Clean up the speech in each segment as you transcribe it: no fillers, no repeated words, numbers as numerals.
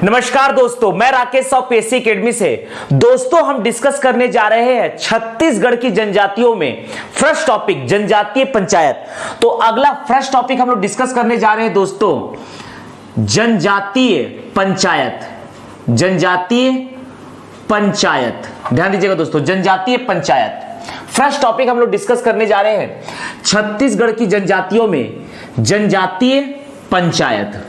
नमस्कार दोस्तों, मैं राकेश साहू पीएससी एकेडमी से। दोस्तों, हम डिस्कस करने जा रहे हैं छत्तीसगढ़ की जनजातियों में फर्स्ट टॉपिक जनजातीय पंचायत। तो अगला फर्स्ट टॉपिक हम लोग डिस्कस करने जा रहे हैं दोस्तों, जनजातीय पंचायत। जनजातीय पंचायत, ध्यान दीजिएगा दोस्तों, जनजातीय पंचायत फर्स्ट टॉपिक हम लोग डिस्कस करने जा रहे हैं। छत्तीसगढ़ की जनजातियों में जनजातीय पंचायत।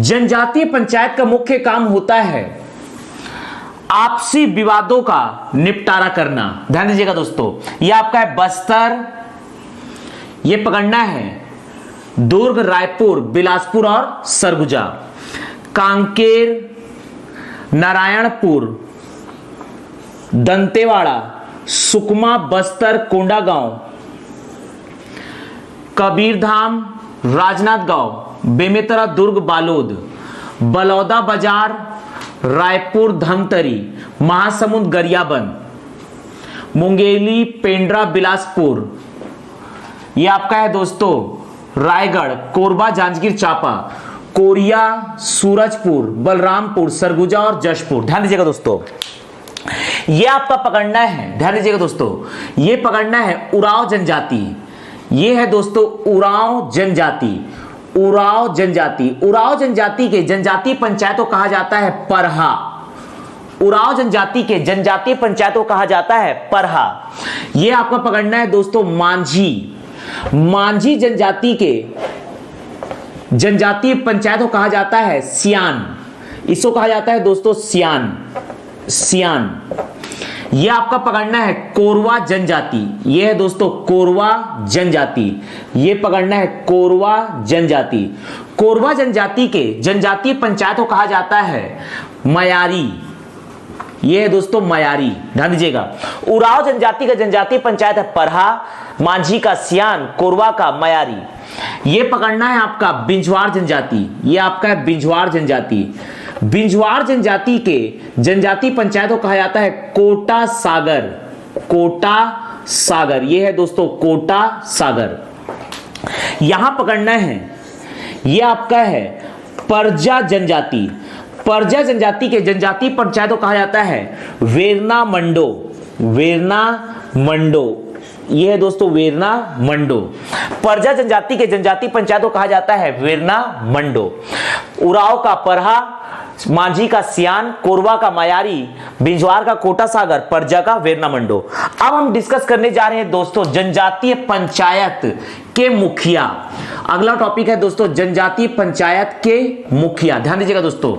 जनजातीय पंचायत का मुख्य काम होता है आपसी विवादों का निपटारा करना। ध्यान दीजिएगा दोस्तों, यह आपका है बस्तर, यह पकड़ना है दुर्ग, रायपुर, बिलासपुर और सरगुजा, कांकेर, नारायणपुर, दंतेवाड़ा, सुकमा, बस्तर, कोंडागांव, कबीरधाम, राजनांदगांव, बेमेतरा, दुर्ग, बालोद, बलौदा बाजार, रायपुर, धमतरी, महासमुंद, गरियाबंद, मुंगेली, पेंड्रा, बिलासपुर, यह आपका है दोस्तों रायगढ़, कोरबा, जांजगीर चांपा, कोरिया, सूरजपुर, बलरामपुर, सरगुजा और जशपुर। ध्यान दीजिएगा दोस्तों, यह आपका पकड़ना है, ध्यान दीजिएगा दोस्तों, यह पकड़ना है उरांव जनजाति। यह है दोस्तों उरांव जनजाति। उरांव जनजाति, उरांव जनजाति के जनजातीय पंचायत को कहा जाता है परहा। उरांव जनजाति के जनजातीय पंचायत को कहा जाता है परहा। यह आपका पकड़ना है दोस्तों मांझी। मांझी जनजाति के जनजातीय पंचायत को कहा जाता है सियान। इसको कहा जाता है दोस्तों सियान। सियान। यह आपका पकड़ना है कोरवा जनजाति। यह है दोस्तों कोरवा जनजाति। यह पकड़ना है कोरवा जनजाति। कोरवा जनजाति के जनजातीय पंचायत को कहा जाता है मयारी। यह है दोस्तों मयारी, ध्यान दीजिएगा। उरांव जनजाति का जनजातीय पंचायत है परहा, मांझी का सियान, कोरवा का मयारी। यह पकड़ना है आपका बिंझवार जनजाति। यह आपका है बिंझवार जनजाति। बिंझवार जनजाति के जनजातीय पंचायत को कहा जाता है कोटा सागर। कोटा सागर, यह है दोस्तों कोटा सागर। यहां पकड़ना है, यह आपका है परजा जनजाति। परजा जनजाति के जनजातीय पंचायत को कहा जाता है वेरना मंडो। वेरना मंडो, यह है दोस्तों वेरना मंडो। परजा जनजाति के जनजातीय पंचायत को कहा जाता है वेरना मंडो। उरांव का परहा, मांझी का सियान, कोरवा का मयारी, बिंझवार का कोटा सागर, परजा का वेरना मंडो। अब हम डिस्कस करने जा रहे हैं दोस्तों जनजातीय पंचायत के मुखिया। अगला टॉपिक है दोस्तों जनजातीय पंचायत के मुखिया। ध्यान दीजिएगा दोस्तों,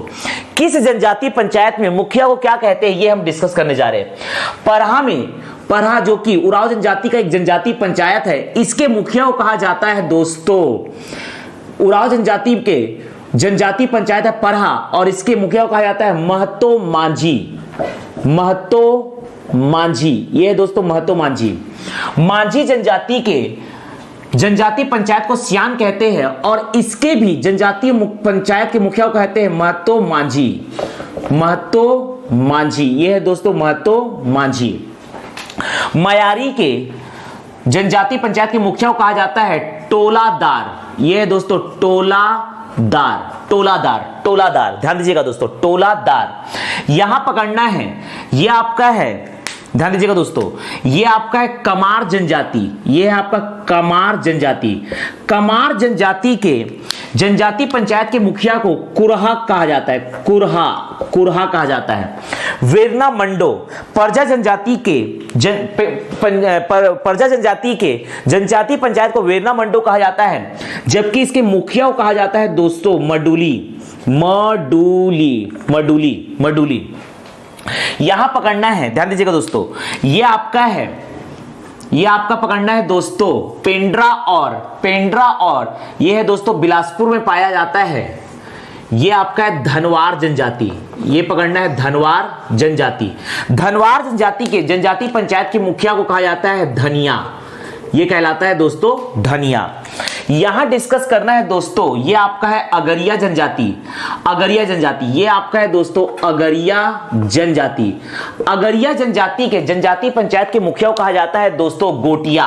किस जनजातीय पंचायत में मुखिया को क्या कहते हैं, ये हम डिस्कस करने जा रहे हैं। परहा में, परहा जो कि उरांव जनजाति का एक जनजातीय पंचायत है, इसके मुखिया को कहा जाता है दोस्तों, उरांव जनजाति के जनजातीय पंचायत है परहा और इसके मुखिया को कहा जाता है महतो मांझी। महतो मांझी, ये है दोस्तों महतो मांझी। मांझी जनजाति के जनजातीय पंचायत को सियान कहते हैं और इसके भी जनजातीय पंचायत के मुखिया को कहते हैं महतो मांझी। महतो मांझी, ये है दोस्तों महतो मांझी। मयारी के जनजातीय पंचायत के मुखिया को कहा जाता है टोलादार। ये है दोस्तों टोलादार। टोलादार, टोलादार, ध्यान दीजिएगा दोस्तों टोलादार। यहां पकड़ना है, यह आपका है, ध्यान दीजिएगा दोस्तों, यह आपका है कमार जनजाति। यह है आपका कमार जनजाति। कमार जनजाति के जनजातीय पंचायत के मुखिया को कुरहा कहा जाता है। कुरहा, कुरहा कहा जाता है। वेरना मंडो, परजा जनजाति के परजा जनजाति के जनजातीय पंचायत को वेरना मंडो कहा जाता है, जबकि इसके मुखिया को कहा जाता है दोस्तों मडुली। मडुली, मडुली, मडुली। यहां पकड़ना है, ध्यान दीजिएगा दोस्तों, यह आपका है, यह आपका पकड़ना है दोस्तों पेंड्रा और, पेंड्रा और यह है दोस्तों बिलासपुर में पाया जाता है। यह आपका है धनवार जनजाति। यह पकड़ना है धनवार जनजाति। धनवार जनजाति के जनजातीय पंचायत के मुखिया को कहा जाता है धनिया। यह कहलाता है दोस्तों धनिया। यहां डिस्कस करना है दोस्तों, ये आपका है अगरिया जनजाति। अगरिया जनजाति, ये आपका है दोस्तों अगरिया जनजाति। अगरिया जनजाति के जनजातीय पंचायत के मुखिया को कहा जाता है दोस्तों गोटिया।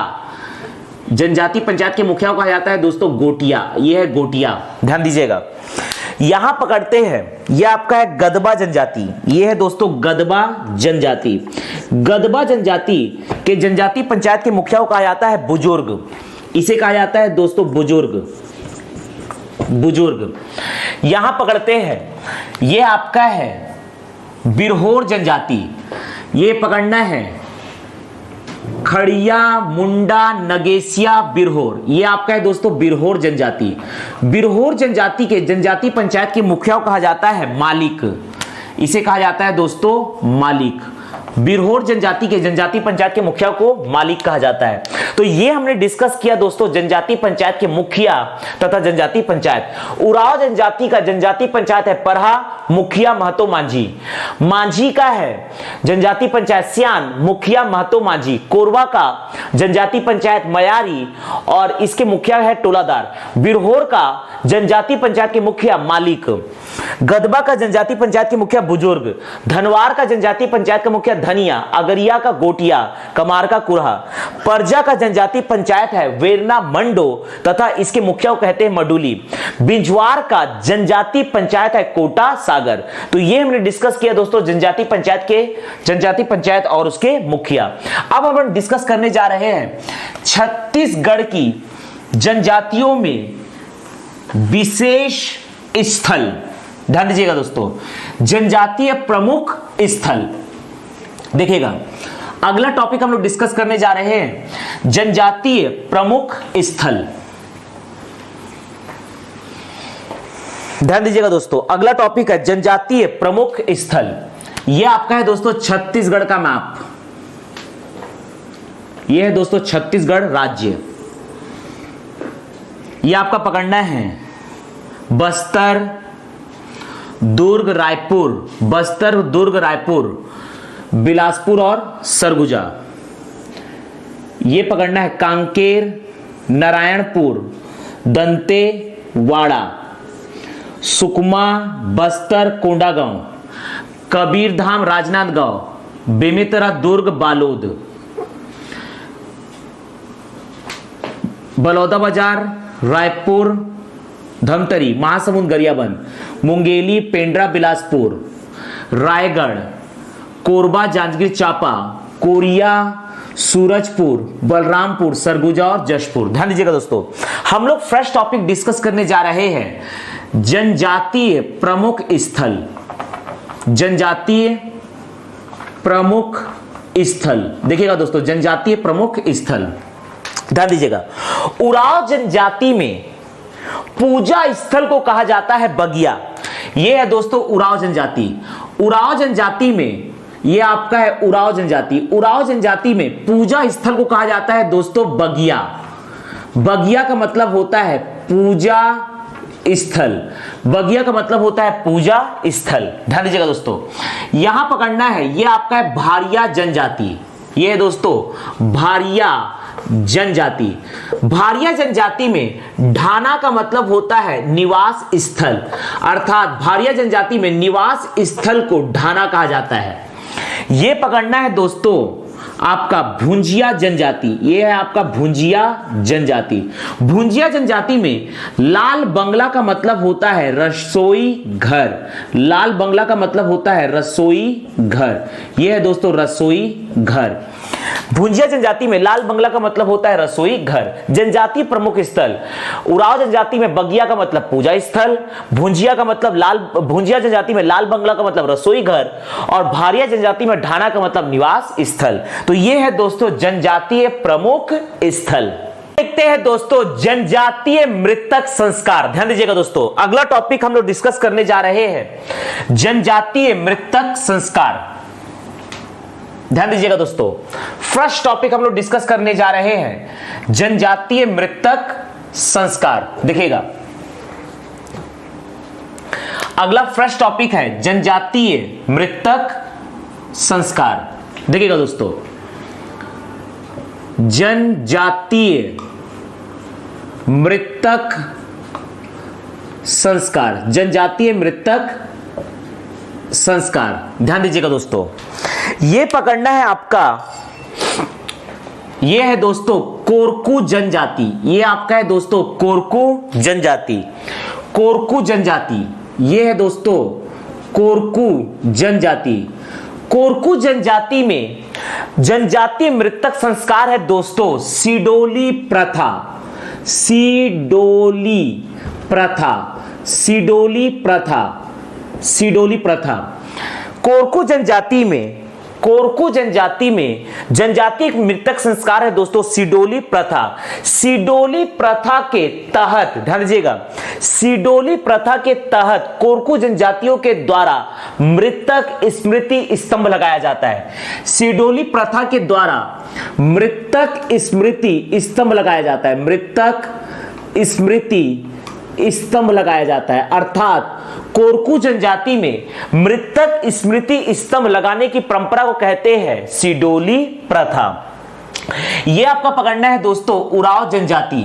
जनजाति पंचायत के मुखिया को कहा जाता है दोस्तों गोटिया। ये है गोटिया, ध्यान दीजिएगा। यहां पकड़ते हैं, यह आपका है गदबा जनजाति। यह है दोस्तों गदबा जनजाति। गदबा जनजाति के जनजाति पंचायत के मुखिया को कहा जाता है बुजुर्ग। इसे कहा जाता है दोस्तों बुजुर्ग, बुजुर्ग। यहां पकड़ते हैं, यह आपका है बिरहोर जनजाति। यह पकड़ना है खड़िया, मुंडा, नगेसिया, बिरहोर। ये आपका है दोस्तों बिरहोर जनजाति। बिरहोर जनजाति के जनजाति पंचायत के मुखिया को कहा जाता है मालिक। इसे कहा जाता है दोस्तों मालिक। बिरहोर जनजाति के जनजाति पंचायत के मुखिया को मालिक कहा जाता है। तो ये हमने डिस्कस किया दोस्तों जनजाति पंचायत के मुखिया तथा जनजाति पंचायत। उरांव जनजाति का जनजाति पंचायत है परहा, मुखिया महतो मांझी। मांझी का है जनजाति पंचायत सियान, मुखिया महतो मांझी। कोरवा का जनजाति पंचायत मयारी और इसके मुखिया है टोलादार। बिरहोर का जनजाति पंचायत के मुखिया मालिक। गदबा का जनजाति पंचायत के मुखिया बुजुर्ग। धनवार का जनजाति पंचायत का मुखिया धनिया। अगरिया का गोटिया, कमार का कुरहा। परजा का जनजाति पंचायत है वेरना मंडो तथा इसके मुखिया को कहते हैं मडुली। बिंजवार का जनजाति पंचायत है कोटा सागर। तो ये हमने डिस्कस किया दोस्तों जनजाति पंचायत और उसके मुखिया। अब हम डिस्कस करने जा रहे हैं छत्तीसगढ़ की जनजातियों में विशेष स्थल। ध्यान दीजिएगा दोस्तों, जनजातीय प्रमुख स्थल। देखिएगा अगला टॉपिक हम लोग डिस्कस करने जा रहे हैं जनजातीय प्रमुख स्थल। ध्यान दीजिएगा दोस्तों, अगला टॉपिक है जनजातीय प्रमुख स्थल। यह आपका है दोस्तों छत्तीसगढ़ का मैप। यह है दोस्तों छत्तीसगढ़ राज्य। यह आपका पकड़ना है बस्तर, दुर्ग, रायपुर, बस्तर, दुर्ग, रायपुर, बिलासपुर और सरगुजा। यह पकड़ना है कांकेर, नारायणपुर, दंतेवाड़ा, सुकमा, बस्तर, कोंडागांव, कबीरधाम, राजनांदगांव, बेमेतरा, दुर्ग, बालोद, बलौदाबाजार, रायपुर, धमतरी, महासमुंद, गरियाबंद, मुंगेली, पेंड्रा, बिलासपुर, रायगढ़, कोरबा, जांजगीर चांपा, कोरिया, सूरजपुर, बलरामपुर, सरगुजा और जशपुर। ध्यान दीजिएगा दोस्तों, हम लोग फ्रेश टॉपिक डिस्कस करने जा रहे हैं जनजातीय प्रमुख स्थल। जनजातीय प्रमुख स्थल देखिएगा दोस्तों, जनजातीय प्रमुख स्थल। ध्यान दीजिएगा, उरांव जनजाति में पूजा स्थल को कहा जाता है बगिया। यह है दोस्तों उरांव जनजाति। उरांव जनजाति में यह आपका है उरांव जनजाति। उरांव जनजाति में पूजा स्थल को कहा जाता है दोस्तों बगिया। बगिया का मतलब होता है पूजा स्थल। बगिया का मतलब होता है पूजा स्थल। ध्यान दीजिएगा दोस्तों, यहां पकड़ना है, यह आपका है भारिया जनजाति। यह है दोस्तों भारिया जनजाति। भारिया जनजाति में ढाना का मतलब होता है निवास स्थल, अर्थात भारिया जनजाति में निवास स्थल को ढाना कहा जाता है। यह पकड़ना है दोस्तों आपका भुंजिया जनजाति। यह है आपका भुंजिया जनजाति। भुंजिया जनजाति में लाल बंगला का मतलब होता है रसोई घर। लाल बंगला का मतलब होता है रसोई घर। यह है दोस्तों रसोई घर। भुंजिया जनजाति में लाल बंगला का मतलब होता है रसोई घर। जनजाति प्रमुख स्थल, उरांव जनजाति में बगिया का मतलब पूजा स्थल, भुंजिया जनजाति में लाल बंगला का मतलब रसोई घर और भारिया जनजाति में ढाना का मतलब निवास स्थल। तो ये है दोस्तों जनजातीय प्रमुख स्थल। देखते हैं दोस्तों जनजातीय मृतक संस्कार। ध्यान दीजिएगा दोस्तों, अगला टॉपिक हम लोग डिस्कस करने जा रहे हैं जनजातीय मृतक संस्कार। ध्यान दीजिएगा दोस्तों, फर्स्ट टॉपिक हम लोग डिस्कस करने जा रहे हैं जनजातीय मृतक संस्कार। देखिएगा अगला फर्स्ट टॉपिक है जनजातीय मृतक संस्कार। देखिएगा दोस्तों, जनजातीय मृतक संस्कार। जनजातीय मृतक संस्कार। ध्यान दीजिएगा दोस्तों, यह पकड़ना है आपका ये है दोस्तों कोरकू जनजाति। ये आपका है दोस्तों कोरकू जनजाति। कोरकू जनजाति ये है दोस्तों कोरकू जनजाति। कोरकू जनजाति में जनजातीय मृतक संस्कार है दोस्तों सिडोली प्रथा। सिडोली प्रथा, सिडोली प्रथा, सिडोली प्रथा। कोरकू जनजाति में, कोरकू जनजाति में जनजातीय मृतक संस्कार है दोस्तों सिडोली प्रथा। सिडोली प्रथा के तहत, ध्यान दीजिएगा, सिडोली प्रथा के तहत कोरकू जनजातियों के द्वारा मृतक स्मृति स्तंभ लगाया जाता है। सिडोली प्रथा के द्वारा मृतक स्मृति स्तंभ लगाया जाता है। मृतक स्मृति स्तंभ लगाया जाता है, अर्थात कोरकू जनजाति में मृतक स्मृति स्तंभ लगाने की परंपरा को कहते हैं सिडोली प्रथा। यह आपका पकड़ना है दोस्तों उरांव जनजाति।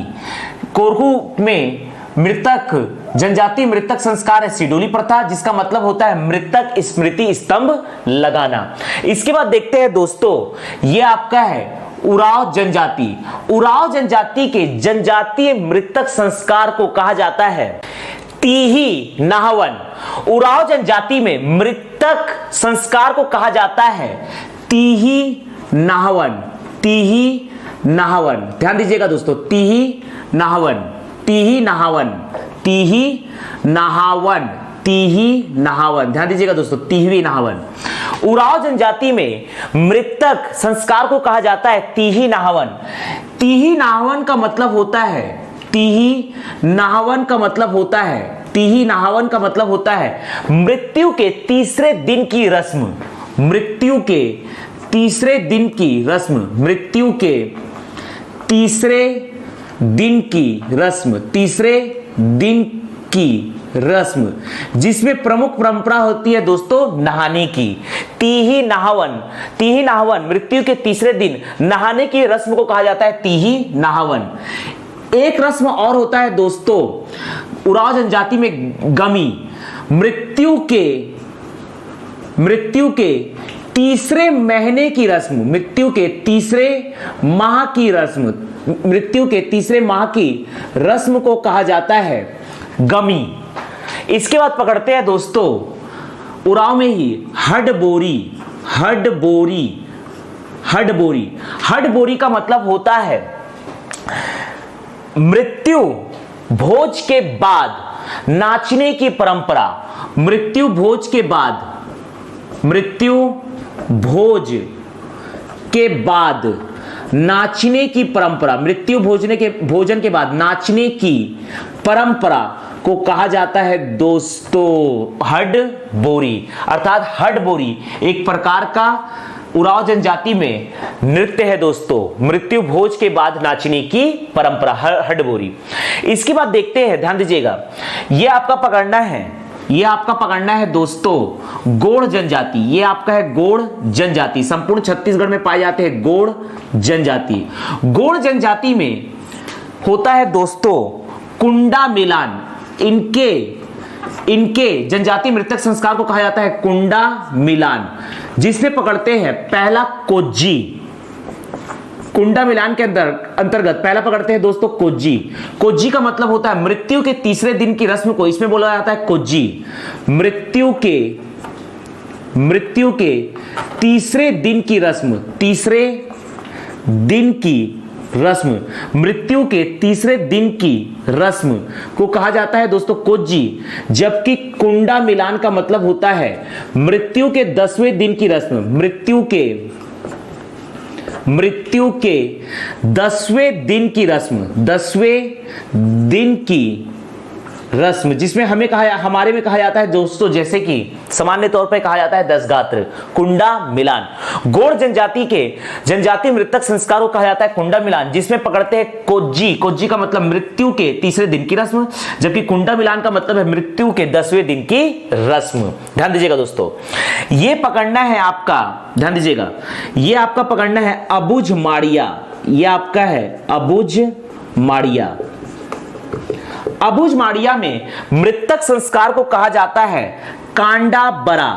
कोरकू में मृतक जनजाति मृतक संस्कार है सिडोली प्रथा, जिसका मतलब होता है मृतक स्मृति स्तंभ लगाना। इसके बाद देखते हैं दोस्तों, यह आपका है उरांव जनजाति। उरांव जनजाति के जनजातीय मृतक संस्कार को कहा जाता है तीही नाहवन। उरांव जनजाति में मृतक संस्कार को कहा जाता है तीही नाहवन। तीही नाहवन, ध्यान दीजिएगा दोस्तों, तीही नाहवन, तीही नाहवन, तीही नाहवन, तीही नाहवन, ध्यान दीजिएगा दोस्तों, तीही नाहवन। उरांव जनजाति में मृतक संस्कार को कहा जाता है तीही नाहवन। तीही नाहवन का मतलब होता है, तीही नाहवन का मतलब होता है, तीही नाहवन का मतलब होता है मृत्यु के तीसरे दिन की रस्म। मृत्यु के तीसरे दिन की रस्म, मृत्यु के तीसरे दिन की रस्म, तीसरे दिन की रस्म, जिसमें प्रमुख परंपरा होती है दोस्तों नहाने की। तीही नाहवन, तीही नाहवन, मृत्यु के तीसरे दिन नहाने की रस्म को कहा जाता है तीही नाहवन। एक रस्म और होता है दोस्तों उरांव जनजाति में गमी। मृत्यु के तीसरे महीने की रस्म, मृत्यु के तीसरे माह की रस्म, मृत्यु के तीसरे माह की रस्म को कहा जाता है गमी। इसके बाद पकड़ते हैं दोस्तों उरांव में ही हडबोरी। हडबोरी, हडबोरी, हडबोरी का मतलब होता है मृत्यु भोज के बाद नाचने की परंपरा। मृत्यु भोज के बाद, मृत्यु भोज के बाद नाचने की परंपरा, मृत्यु भोजन के बाद नाचने की परंपरा को कहा जाता है दोस्तों हडबोरी। अर्थात हडबोरी एक प्रकार का उरांव जनजाति में नृत्य है दोस्तों, मृत्यु भोज के बाद नाचने की परंपरा, हडबोरी। इसके बाद देखते हैं, ध्यान दीजिएगा, यह आपका पकड़ना है, यह आपका पकड़ना है दोस्तों गोड़ जनजाति। यह आपका है गोड़ जनजाति, संपूर्ण छत्तीसगढ़ में पाए जाते हैं गोड़ जनजाति। गोड़ जनजाति में होता है दोस्तों कुंडा मिलान। इनके जनजाति मृतक संस्कार को कहा जाता है कुंडा मिलान, जिसमें पकड़ते हैं पहला कोज्जी। कुंडा मिलान के अंतर्गत पहला पकड़ते हैं दोस्तों कोज्जी। कोज्जी का मतलब होता है मृत्यु के तीसरे दिन की रस्म को इसमें बोला जाता है कोज्जी। मृत्यु के तीसरे दिन की रस्म, तीसरे दिन की रस्म, मृत्यु के तीसरे दिन की रस्म को कहा जाता है दोस्तों कोज्जी। जबकि कुंडा मिलान का मतलब होता है मृत्यु के 10वें दिन की रस्म, मृत्यु के 10वें दिन की रस्म, 10वें दिन की रस्म, जिसमें हमारे में कहा जाता है दोस्तों, जैसे कि सामान्य तौर पर कहा जाता है 10 गात्र, कुंडा मिलान। गोड़ जनजाति के जनजाति मृतक संस्कार को कहा जाता है कुंडा मिलान, जिसमें पकड़ते हैं कोज्जी। कोज्जी का मतलब मृत्यु के तीसरे दिन की रस्म, जबकि कुंडा मिलान का मतलब है मृत्यु के 10वें दिन की रस्म। ध्यान दीजिएगा दोस्तों, ये पकड़ना है आपका, ध्यान दीजिएगा, ये आपका पकड़ना है अबुझ माड़िया। ये आपका है अबुझ माड़िया। अबुझ माड़िया में मृतक संस्कार को कहा जाता है कांडा बरा।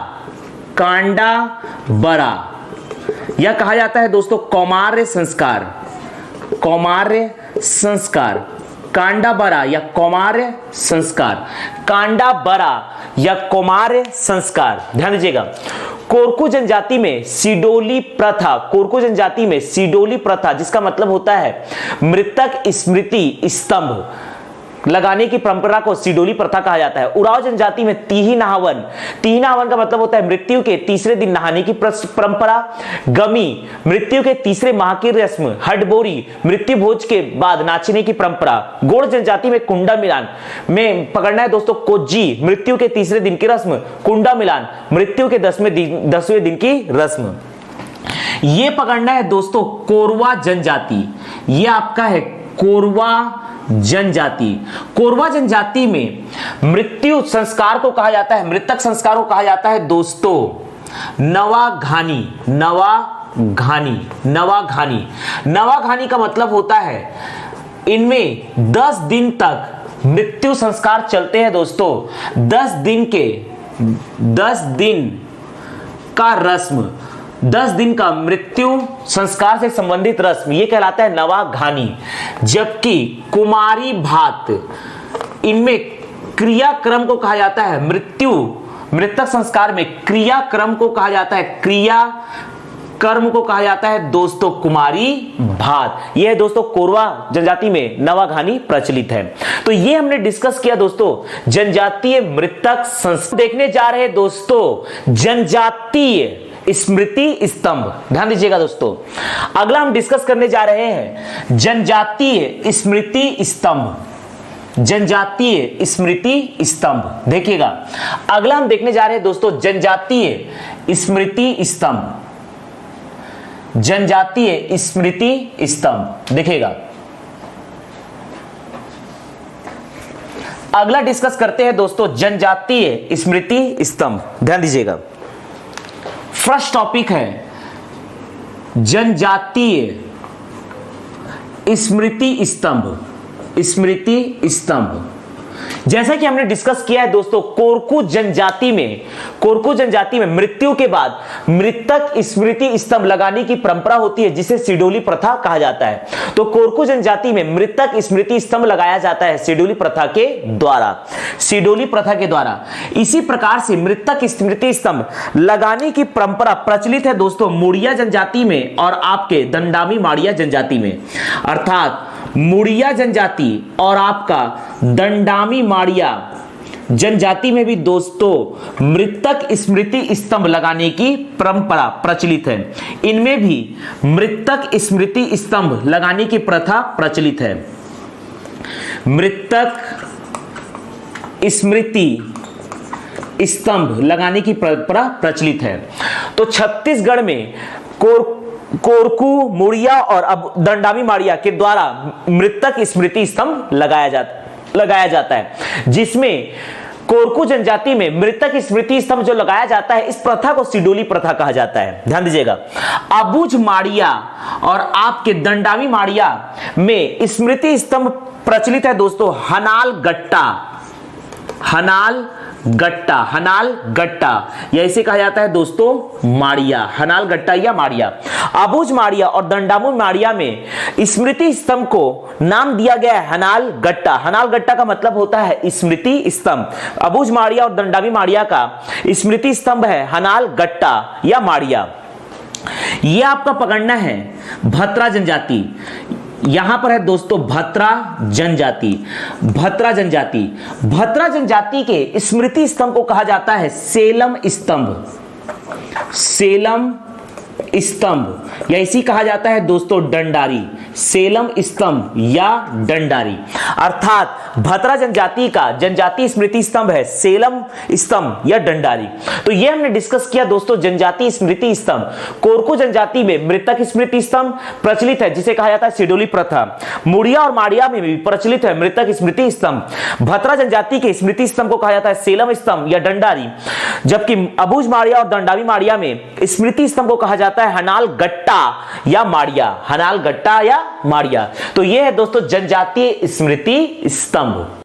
कांडा बरा, यह कहा जाता है दोस्तों कौमार्य संस्कार। कौमार्य संस्कार, कांडाबरा या कौमार्य संस्कार, कांडाबरा या कौमार्य संस्कार। ध्यान दीजिएगा, कोरकू जनजाति में सिडोली प्रथा, कोरकू जनजाति में सिडोली प्रथा जिसका मतलब होता है मृतक स्मृति स्तंभ लगाने की परंपरा को सिडोली प्रथा कहा जाता है। उराव जनजाति में तीही नहावन, तीही नहावन का मतलब होता है मृत्यु के तीसरे दिन नहाने की परंपरा। गमी, मृत्यु के तीसरे माह की रस्म। हडबोरी, मृत्यु भोज के बाद नाचने की परंपरा। गोड़ जनजाति में कुंडा मिलान में पकड़ना है दोस्तों कोज्जी, मृत्यु के तीसरे दिन की रस्म। कुंडा मिलान, मृत्यु के 10वें दिन की रस्म। ये पकड़ना है दोस्तों कोरवा जनजाति, ये आपका है कोरवा जनजाति। कोरवा जनजाति में मृत्यु संस्कार को कहा जाता है, मृतक संस्कार को कहा जाता है दोस्तों नवाघानी। नवाघानी, नवाघानी, नवाघानी का मतलब होता है इनमें 10 दिन तक मृत्यु संस्कार चलते हैं दोस्तों। 10 दिन का रस्म, 10 दिन का मृत्यु संस्कार से संबंधित रस्म, यह कहलाता है नवाघानी। जबकि कुमारी भात, इनमें क्रियाक्रम को कहा जाता है मृतक संस्कार में क्रियाक्रम को कहा जाता है, क्रिया कर्म को कहा जाता है दोस्तों कुमारी भात। यह दोस्तों कोरवा जनजाति में नवाघानी प्रचलित है। तो ये हमने डिस्कस किया दोस्तों जनजातीय मृतक संस्कार। देखने जा रहे हैं दोस्तों जनजातीय स्मृति स्तंभ। ध्यान दीजिएगा दोस्तों, अगला हम डिस्कस करने जा रहे हैं जनजातीय स्मृति स्तंभ। जनजातीय स्मृति स्तंभ, देखिएगा अगला हम देखने जा रहे हैं दोस्तों जनजातीय स्मृति स्तंभ। जनजातीय स्मृति स्तंभ, देखिएगा अगला डिस्कस करते हैं दोस्तों जनजातीय स्मृति स्तंभ। ध्यान दीजिएगा, फर्स्ट टॉपिक है जनजातीय स्मृति स्तंभ। स्मृति स्तंभ जैसा कि हमने डिस्कस किया है दोस्तों, कोरकू जनजाति में मृत्यु के बाद मृतक स्मृति स्तंभ लगाने की परंपरा होती है जिसे सिडोली प्रथा कहा जाता है। तो कोरकू जनजाति में मृतक स्मृति स्तंभ लगाया जाता है सिडोली प्रथा के द्वारा, सिडोली प्रथा के द्वारा। इसी प्रकार से मृतक स्मृति स्तंभ लगाने की परंपरा प्रचलित है दोस्तों मुड़िया जनजाति में और आपके दंडामी माड़िया जनजाति में। अर्थात मुड़िया जनजाति और आपका दंडामी माड़िया जनजाति में भी दोस्तों मृतक स्मृति स्तंभ लगाने की परंपरा प्रचलित है। इनमें भी मृतक स्मृति स्तंभ लगाने की प्रथा प्रचलित है। मृतक स्मृति स्तंभ लगाने की परंपरा प्रचलित है। तो छत्तीसगढ़ में कोरकू, मुड़िया और अब दंडामी माड़िया के द्वारा मृतक स्मृति स्तंभ लगाया जाता है, जिसमें कोरकू जनजाति में मृतक स्मृति स्तंभ जो लगाया जाता है, इस प्रथा को सिडोली प्रथा कहा जाता है। ध्यान दीजिएगा, अबुझ माड़िया और आपके दंडामी माड़िया में स्मृति स्तंभ प्रचलित है दोस्तों हनाल गट्टा, हनाल गट्टा या इसे कहा जाता है दोस्तों माड़िया, हनाल गट्टा या माड़िया। अबुझ माड़िया और दंडामी माड़िया में स्मृति स्तंभ को नाम दिया गया है हनाल गट्टा। हनाल गट्टा का मतलब होता है स्मृति स्तंभ। अबुझ माड़िया और दंडामी माड़िया का स्मृति स्तंभ है हनाल गट्टा या माड़िया। यह आपका पकड़ना है भत्रा जनजाति। यहां पर है दोस्तों भत्रा जनजाति। भत्रा जनजाति के स्मृति स्तंभ को कहा जाता है सेलम स्तंभ। सेलम स्तंभ या इसी कहा जाता है दोस्तों डंडारी। सेलम स्तंभ या डंडारी। अर्थात भत्रा जनजाति का जनजाति स्मृति स्तंभ है सेलम स्तंभ या डंडारी। तो यह हमने डिस्कस किया दोस्तों जनजाति स्मृति स्तंभ। कोरकू जनजाति में मृतक स्मृति स्तंभ प्रचलित है जिसे कहा जाता है सिडोली प्रथा। मुड़िया और माड़िया में भी प्रचलित है मृतक स्मृति स्तंभ। भत्रा जनजाति के स्मृति स्तंभ को कहा जाता है सेलम स्तंभ या डंडारी, जबकि अबुझ माड़िया और दंडामी माड़िया में स्मृति स्तंभ को कहा जाता है हनाल गट्टा या माड़िया। हनाल गट्टा या माड़िया। तो यह है दोस्तों जनजातीय स्मृति स्तंभ।